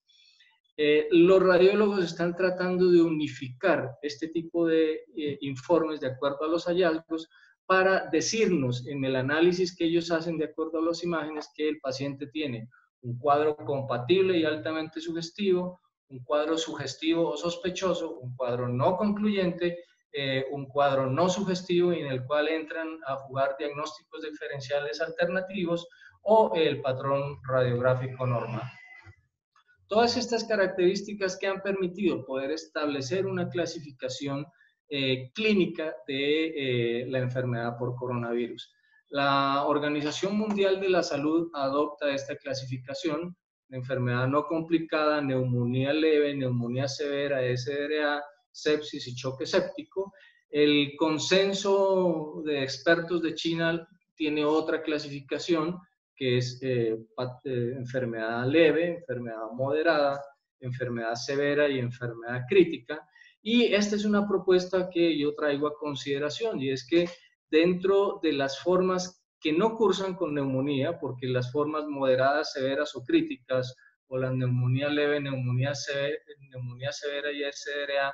Los radiólogos están tratando de unificar este tipo de informes de acuerdo a los hallazgos para decirnos en el análisis que ellos hacen de acuerdo a las imágenes que el paciente tiene un cuadro compatible y altamente sugestivo, un cuadro sugestivo o sospechoso, un cuadro no concluyente, un cuadro no sugestivo y en el cual entran a jugar diagnósticos diferenciales alternativos o el patrón radiográfico normal. Todas estas características que han permitido poder establecer una clasificación clínica de la enfermedad por coronavirus. La Organización Mundial de la Salud adopta esta clasificación de enfermedad no complicada, neumonía leve, neumonía severa, SDRA, sepsis y choque séptico. El consenso de expertos de China tiene otra clasificación que es enfermedad leve, enfermedad moderada, enfermedad severa y enfermedad crítica. Y esta es una propuesta que yo traigo a consideración, y es que dentro de las formas que no cursan con neumonía, porque las formas moderadas, severas o críticas, o la neumonía leve, neumonía severa y SDRA,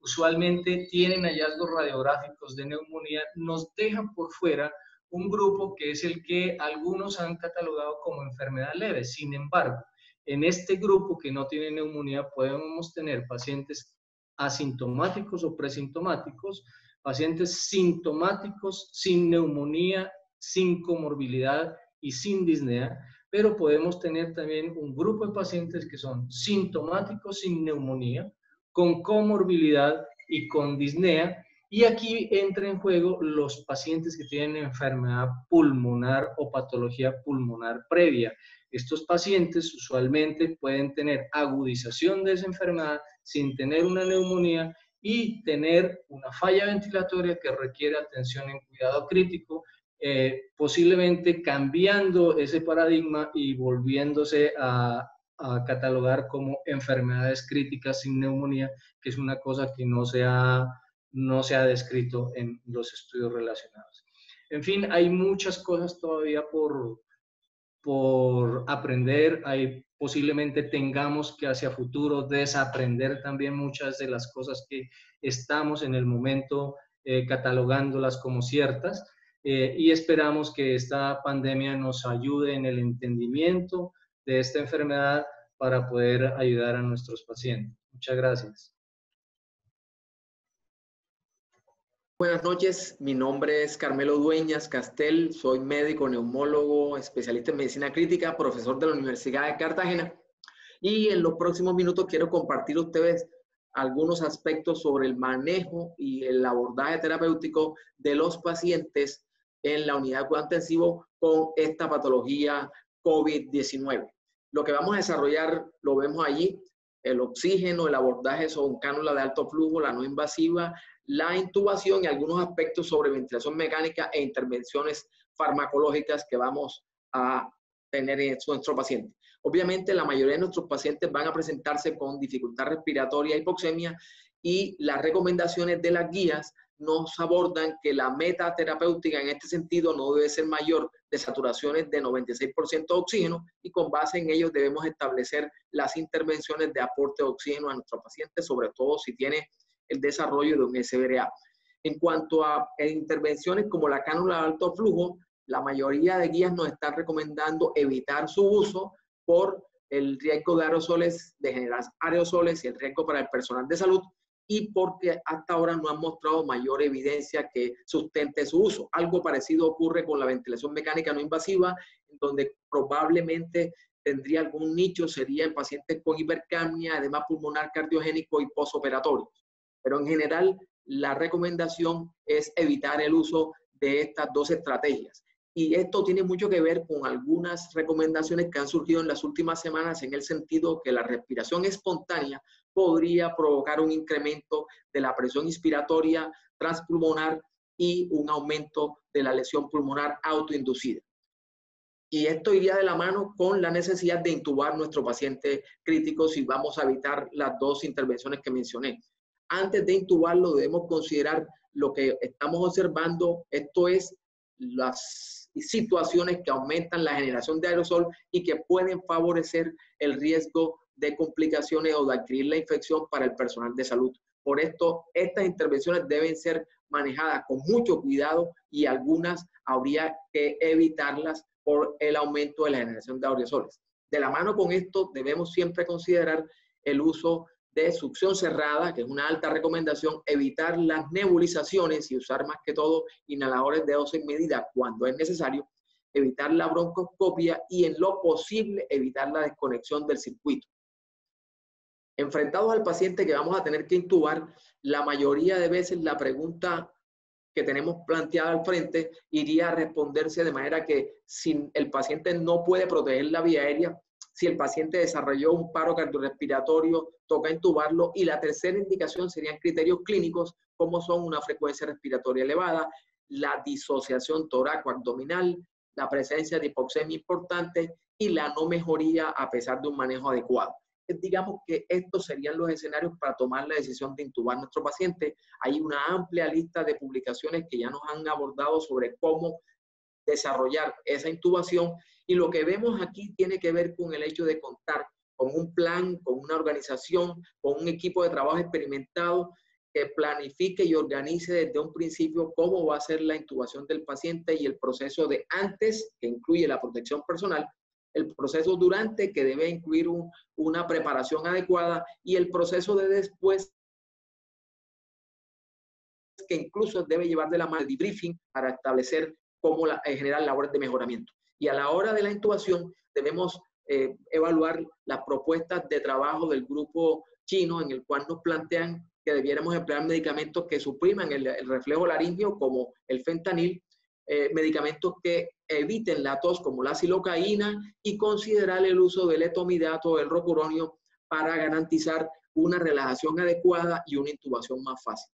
usualmente tienen hallazgos radiográficos de neumonía, nos dejan por fuera un grupo que es el que algunos han catalogado como enfermedad leve. Sin embargo, en este grupo que no tiene neumonía podemos tener pacientes asintomáticos o presintomáticos, pacientes sintomáticos sin neumonía, sin comorbilidad y sin disnea, pero podemos tener también un grupo de pacientes que son sintomáticos sin neumonía, con comorbilidad y con disnea, y aquí entra en juego los pacientes que tienen enfermedad pulmonar o patología pulmonar previa. Estos pacientes usualmente pueden tener agudización de esa enfermedad sin tener una neumonía y tener una falla ventilatoria que requiere atención en cuidado crítico, posiblemente cambiando ese paradigma y volviéndose a catalogar como enfermedades críticas sin neumonía, que es una cosa que no se ha descrito en los estudios relacionados. En fin, hay muchas cosas todavía por aprender, posiblemente tengamos que hacia futuro desaprender también muchas de las cosas que estamos en el momento catalogándolas como ciertas, y esperamos que esta pandemia nos ayude en el entendimiento de esta enfermedad para poder ayudar a nuestros pacientes. Muchas gracias. Buenas noches, mi nombre es Carmelo Dueñas Castel, soy médico, neumólogo, especialista en medicina crítica, profesor de la Universidad de Cartagena, y en los próximos minutos quiero compartir a ustedes algunos aspectos sobre el manejo y el abordaje terapéutico de los pacientes en la unidad de cuidado intensivo con esta patología COVID-19. Lo que vamos a desarrollar lo vemos allí: el oxígeno, el abordaje sobre cánula de alto flujo, la no invasiva, la intubación y algunos aspectos sobre ventilación mecánica e intervenciones farmacológicas que vamos a tener en nuestro paciente. Obviamente, la mayoría de nuestros pacientes van a presentarse con dificultad respiratoria, hipoxemia, y las recomendaciones de las guías nos abordan que la meta terapéutica en este sentido no debe ser mayor de saturaciones de 96% de oxígeno, y con base en ello debemos establecer las intervenciones de aporte de oxígeno a nuestro paciente, sobre todo si tiene el desarrollo de un SBRA. En cuanto a intervenciones como la cánula de alto flujo, la mayoría de guías nos están recomendando evitar su uso por el riesgo de aerosoles, de generar aerosoles y el riesgo para el personal de salud, y porque hasta ahora no han mostrado mayor evidencia que sustente su uso. Algo parecido ocurre con la ventilación mecánica no invasiva, en donde probablemente tendría algún nicho, sería en pacientes con hipercapnia, edema pulmonar cardiogénico y posoperatorio. Pero en general, la recomendación es evitar el uso de estas dos estrategias. Y esto tiene mucho que ver con algunas recomendaciones que han surgido en las últimas semanas, en el sentido que la respiración espontánea podría provocar un incremento de la presión inspiratoria transpulmonar y un aumento de la lesión pulmonar autoinducida. Y esto iría de la mano con la necesidad de intubar nuestro paciente crítico si vamos a evitar las dos intervenciones que mencioné. Antes de intubarlo debemos considerar lo que estamos observando, esto es las situaciones que aumentan la generación de aerosol y que pueden favorecer el riesgo de complicaciones o de adquirir la infección para el personal de salud. Por esto, estas intervenciones deben ser manejadas con mucho cuidado, y algunas habría que evitarlas por el aumento de la generación de aerosoles. De la mano con esto, debemos siempre considerar el uso de succión cerrada, que es una alta recomendación, evitar las nebulizaciones y usar más que todo inhaladores de dosis medida cuando es necesario, evitar la broncoscopia y en lo posible evitar la desconexión del circuito. Enfrentados al paciente que vamos a tener que intubar, la mayoría de veces la pregunta que tenemos planteada al frente iría a responderse de manera que si el paciente no puede proteger la vía aérea, si el paciente desarrolló un paro cardiorrespiratorio, toca intubarlo, y la tercera indicación serían criterios clínicos como son una frecuencia respiratoria elevada, la disociación torácico-abdominal, la presencia de hipoxemia importante y la no mejoría a pesar de un manejo adecuado. digamos que estos serían los escenarios para tomar la decisión de intubar a nuestro paciente. Hay una amplia lista de publicaciones que ya nos han abordado sobre cómo desarrollar esa intubación, y lo que vemos aquí tiene que ver con el hecho de contar con un plan, con una organización, con un equipo de trabajo experimentado que planifique y organice desde un principio cómo va a ser la intubación del paciente y el proceso de antes, que incluye la protección personal, el proceso durante, que debe incluir una preparación adecuada, y el proceso de después, que incluso debe llevar de la mano el debriefing para establecer cómo generar labores de mejoramiento. Y a la hora de la intubación debemos evaluar las propuestas de trabajo del grupo chino, en el cual nos plantean que debiéramos emplear medicamentos que supriman el reflejo laríngeo, como el fentanil, medicamentos que eviten la tos, como la silocaína, y considerar el uso del etomidato o el rocuronio para garantizar una relajación adecuada y una intubación más fácil.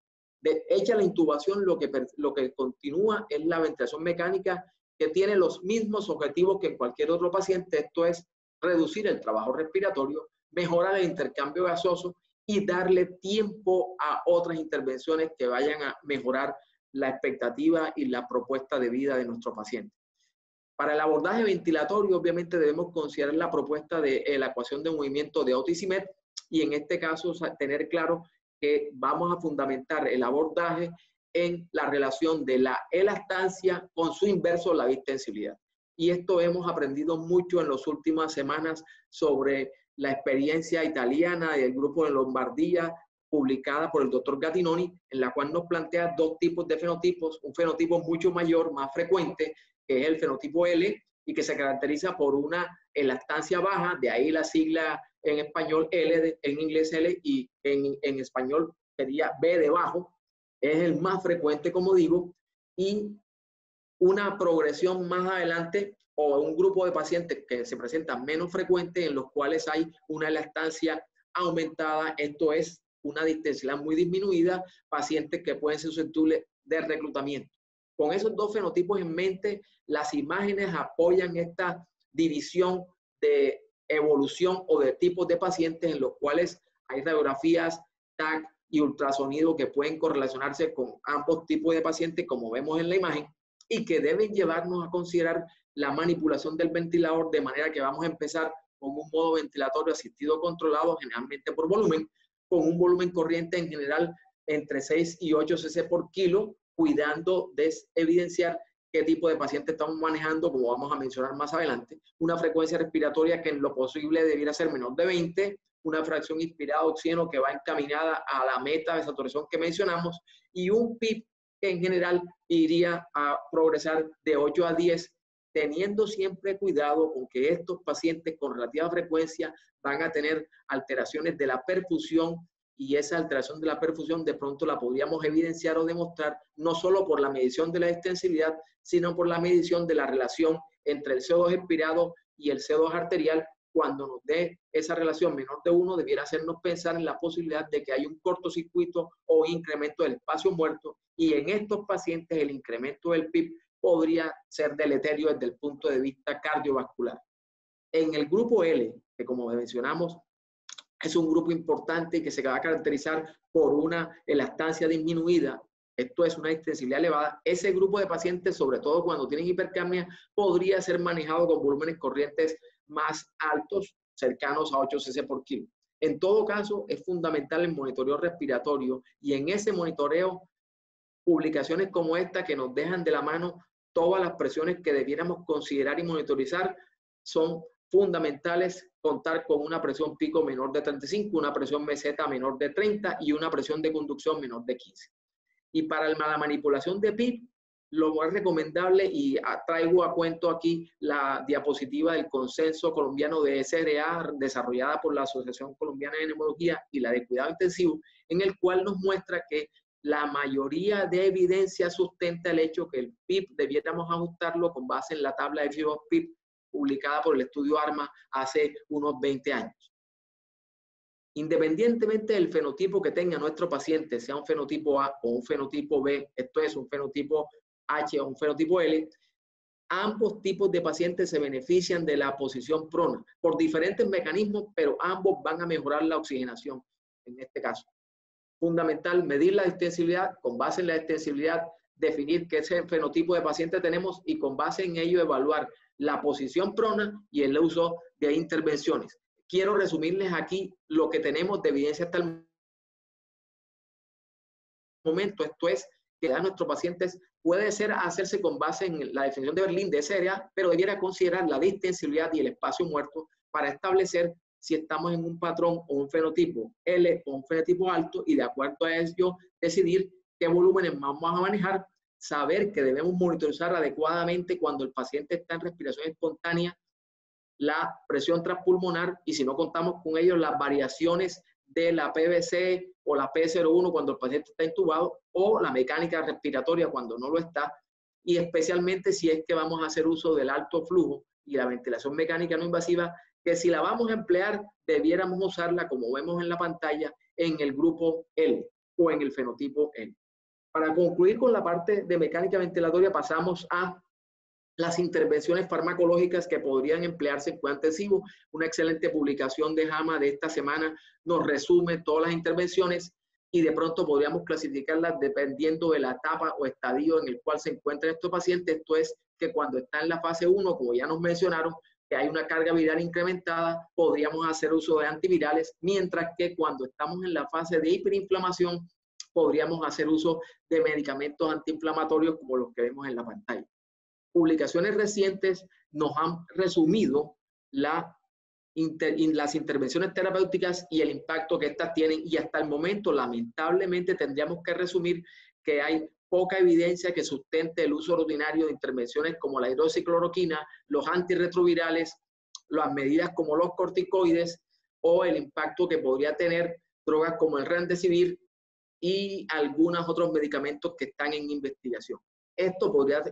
Hecha la intubación, lo que continúa es la ventilación mecánica, que tiene los mismos objetivos que en cualquier otro paciente. Esto es reducir el trabajo respiratorio, mejorar el intercambio gaseoso y darle tiempo a otras intervenciones que vayan a mejorar la expectativa y la propuesta de vida de nuestro paciente. Para el abordaje ventilatorio, obviamente debemos considerar la propuesta de la ecuación de movimiento de Otis y Met, y en este caso tener claro que vamos a fundamentar el abordaje en la relación de la elactancia con su inverso, la distensibilidad. Y esto hemos aprendido mucho en las últimas semanas sobre la experiencia italiana del grupo de Lombardía, publicada por el doctor Gattinoni, en la cual nos plantea dos tipos de fenotipos: un fenotipo mucho mayor, más frecuente, que es el fenotipo L, y que se caracteriza por una elactancia baja, de ahí la sigla en español L, en inglés L, y en español sería B de bajo. Es el más frecuente, como digo, y una progresión más adelante, o un grupo de pacientes que se presentan menos frecuentes, en los cuales hay una elactancia aumentada, esto es una distensibilidad muy disminuida, pacientes que pueden ser susceptibles de reclutamiento. Con esos dos fenotipos en mente, las imágenes apoyan esta división de evolución o de tipos de pacientes, en los cuales hay radiografías, TAC y ultrasonido que pueden correlacionarse con ambos tipos de pacientes, como vemos en la imagen, y que deben llevarnos a considerar la manipulación del ventilador, de manera que vamos a empezar con un modo ventilatorio asistido controlado, generalmente por volumen, con un volumen corriente en general entre 6 y 8 cc por kilo, cuidando de evidenciar qué tipo de paciente estamos manejando, como vamos a mencionar más adelante. Una frecuencia respiratoria que en lo posible debiera ser menor de 20, una fracción inspirada de oxígeno que va encaminada a la meta de saturación que mencionamos, y un PIB que en general iría a progresar de 8 a 10, teniendo siempre cuidado con que estos pacientes con relativa frecuencia van a tener alteraciones de la perfusión, y esa alteración de la perfusión de pronto la podríamos evidenciar o demostrar no solo por la medición de la extensibilidad, sino por la medición de la relación entre el CO2 expirado y el CO2 arterial. Cuando nos dé esa relación menor de 1, debiera hacernos pensar en la posibilidad de que hay un cortocircuito o incremento del espacio muerto, y en estos pacientes el incremento del PIB podría ser deleterio desde el punto de vista cardiovascular. En el grupo L, que como mencionamos es un grupo importante que se va a caracterizar por una elactancia disminuida, esto es una extensibilidad elevada, ese grupo de pacientes, sobre todo cuando tienen hipercapnia, podría ser manejado con volúmenes corrientes más altos, cercanos a 8 cc por kilo. En todo caso, es fundamental el monitoreo respiratorio, y en ese monitoreo, publicaciones como esta que nos dejan de la mano todas las presiones que debiéramos considerar y monitorizar, son fundamentales. Contar con una presión pico menor de 35, una presión meseta menor de 30 y una presión de conducción menor de 15. Y para la manipulación de PIB, lo más recomendable, y traigo a cuento aquí la diapositiva del Consenso Colombiano de SRA, desarrollada por la Asociación Colombiana de Neumología y la de Cuidado Intensivo, en el cual nos muestra que la mayoría de evidencia sustenta el hecho que el PIB debiéramos ajustarlo con base en la tabla de FIBO-PIB publicada por el estudio ARMA hace unos 20 años. Independientemente del fenotipo que tenga nuestro paciente, sea un fenotipo A o un fenotipo B, esto es un fenotipo H o un fenotipo L, Ambos tipos de pacientes se benefician de la posición prona por diferentes mecanismos, pero ambos van a mejorar la oxigenación en este caso. Fundamental, medir la extensibilidad, con base en la extensibilidad, definir qué fenotipo de paciente tenemos y con base en ello evaluar la posición prona y el uso de intervenciones. Quiero resumirles aquí lo que tenemos de evidencia hasta el momento. Esto es que a nuestros pacientes puede ser hacerse con base en la definición de Berlín de SRA, pero debiera considerar la distensibilidad y el espacio muerto para establecer si estamos en un patrón o un fenotipo L o un fenotipo alto, y de acuerdo a ello decidir qué volúmenes vamos a manejar, saber que debemos monitorizar adecuadamente cuando el paciente está en respiración espontánea, la presión transpulmonar, y si no contamos con ello, las variaciones de la PVC o la P01 cuando el paciente está intubado, o la mecánica respiratoria cuando no lo está, y especialmente si es que vamos a hacer uso del alto flujo y la ventilación mecánica no invasiva, que si la vamos a emplear, debiéramos usarla, como vemos en la pantalla, en el grupo L o en el fenotipo L. Para concluir con la parte de mecánica ventilatoria, pasamos a las intervenciones farmacológicas que podrían emplearse en cuidado intensivo. Una excelente publicación de JAMA de esta semana nos resume todas las intervenciones y de pronto podríamos clasificarlas dependiendo de la etapa o estadio en el cual se encuentran estos pacientes. Esto es que cuando está en la fase 1, como ya nos mencionaron, que hay una carga viral incrementada, podríamos hacer uso de antivirales, mientras que cuando estamos en la fase de hiperinflamación, podríamos hacer uso de medicamentos antiinflamatorios como los que vemos en la pantalla. Publicaciones recientes nos han resumido las intervenciones terapéuticas y el impacto que estas tienen, y hasta el momento lamentablemente tendríamos que resumir que hay poca evidencia que sustente el uso rutinario de intervenciones como la hidroxicloroquina, los antirretrovirales, las medidas como los corticoides o el impacto que podría tener drogas como el remdesivir y algunos otros medicamentos que están en investigación. Esto podría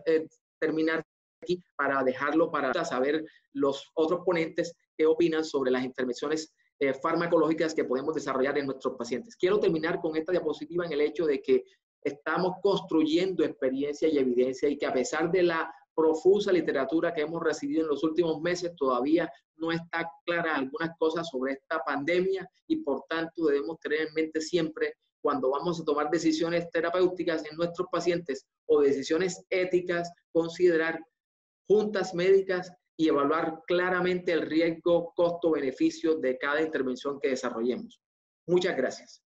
terminar aquí para dejarlo para saber los otros ponentes qué opinan sobre las intervenciones farmacológicas que podemos desarrollar en nuestros pacientes. Quiero terminar con esta diapositiva en el hecho de que estamos construyendo experiencia y evidencia, y que a pesar de la profusa literatura que hemos recibido en los últimos meses, todavía no está clara algunas cosas sobre esta pandemia, y por tanto debemos tener en mente siempre, cuando vamos a tomar decisiones terapéuticas en nuestros pacientes o decisiones éticas, considerar juntas médicas y evaluar claramente el riesgo, costo-beneficio de cada intervención que desarrollemos. Muchas gracias.